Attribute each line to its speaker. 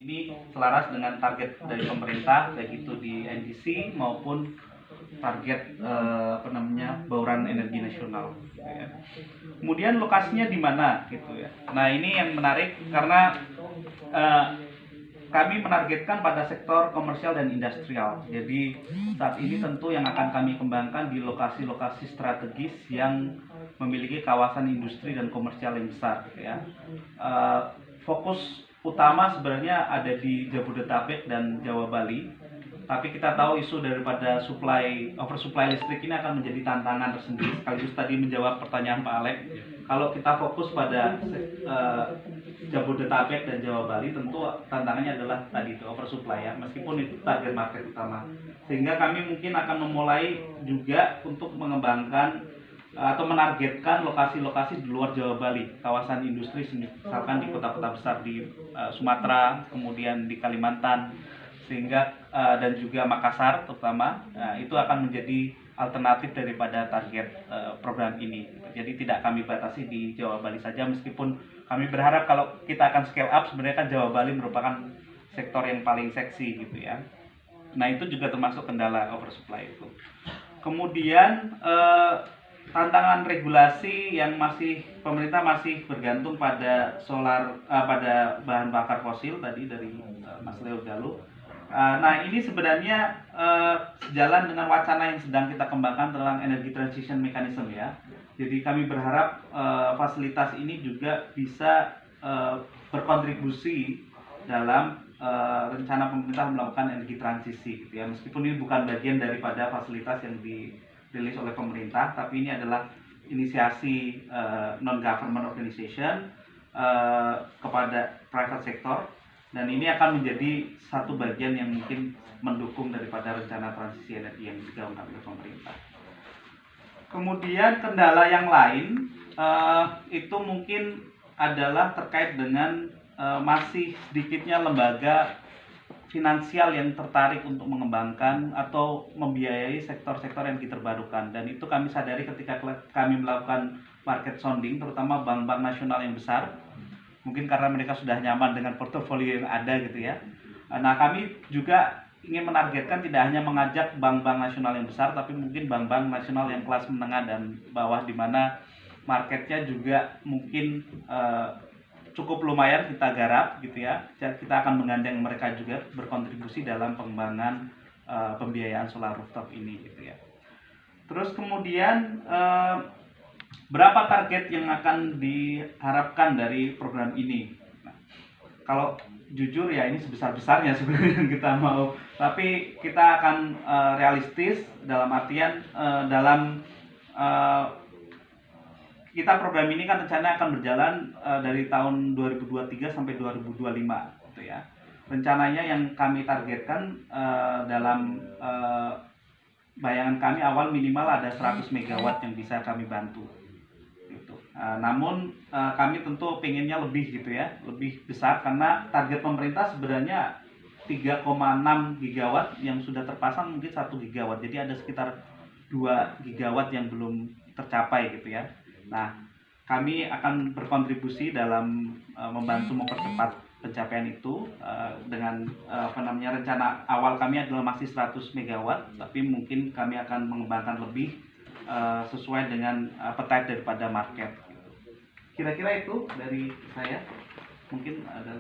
Speaker 1: Ini selaras dengan target dari pemerintah, baik itu di NDC maupun target bauran energi nasional. Gitu ya. Kemudian lokasinya di mana, gitu ya. Nah ini yang menarik karena kami menargetkan pada sektor komersial dan industrial. Jadi saat ini tentu yang akan kami kembangkan di lokasi-lokasi strategis yang memiliki kawasan industri dan komersial yang besar. Gitu ya. Fokus utama sebenarnya ada di Jabodetabek dan Jawa Bali. Tapi kita tahu isu daripada oversupply listrik ini akan menjadi tantangan tersendiri. Sekaligus tadi menjawab pertanyaan Pak Alek, kalau kita fokus pada Jabodetabek dan Jawa Bali, tentu tantangannya adalah tadi itu oversupply ya, meskipun itu target market utama. Sehingga kami mungkin akan memulai juga untuk mengembangkan atau menargetkan lokasi-lokasi di luar Jawa Bali, kawasan industri misalkan di kota-kota besar di Sumatera, kemudian di Kalimantan, sehingga dan juga Makassar terutama, itu akan menjadi alternatif daripada target program ini. Jadi tidak kami batasi di Jawa Bali saja, meskipun kami berharap kalau kita akan scale up, sebenarnya kan Jawa Bali merupakan sektor yang paling seksi gitu ya. Nah itu juga termasuk kendala oversupply itu. Kemudian tantangan regulasi yang pemerintah masih bergantung pada pada bahan bakar fosil tadi dari Mas Leo Galuh. Nah ini sebenarnya sejalan dengan wacana yang sedang kita kembangkan tentang energy transition mechanism ya. Jadi kami berharap fasilitas ini juga bisa berkontribusi dalam rencana pemerintah melakukan energi transisi gitu ya. Meskipun ini bukan bagian daripada fasilitas yang dirilis oleh pemerintah, tapi ini adalah inisiasi non-government organization kepada private sector, dan ini akan menjadi satu bagian yang mungkin mendukung daripada rencana transisi energi yang digaungkan oleh pemerintah. Kemudian kendala yang lain itu mungkin adalah terkait dengan masih sedikitnya lembaga finansial yang tertarik untuk mengembangkan atau membiayai sektor-sektor energi terbarukan, dan itu kami sadari ketika kami melakukan market sounding, terutama bank-bank nasional yang besar, mungkin karena mereka sudah nyaman dengan portofolio yang ada gitu ya. Nah kami juga ingin menargetkan tidak hanya mengajak bank-bank nasional yang besar, tapi mungkin bank-bank nasional yang kelas menengah dan bawah, di mana marketnya juga mungkin cukup lumayan kita garap gitu ya. Kita akan menggandeng mereka juga berkontribusi dalam pengembangan pembiayaan solar rooftop ini gitu ya. Terus kemudian berapa target yang akan diharapkan dari program ini? Nah, kalau jujur ya ini sebesar-besarnya sebenarnya yang kita mau, tapi kita akan realistis dalam artian kita program ini kan rencana akan berjalan dari tahun 2023 sampai 2025 gitu ya. Rencananya yang kami targetkan dalam bayangan kami awal minimal ada 100 megawatt yang bisa kami bantu gitu. Namun kami tentu pengennya lebih gitu ya, lebih besar, karena target pemerintah sebenarnya 3,6 gigawatt yang sudah terpasang mungkin 1 gigawatt. Jadi ada sekitar 2 gigawatt yang belum tercapai gitu ya. Nah, kami akan berkontribusi dalam membantu mempercepat pencapaian itu dengan rencana awal kami adalah masih 100 megawatt, tapi mungkin kami akan mengembangkan lebih sesuai dengan appetite daripada market. Kira-kira itu dari saya. Mungkin ada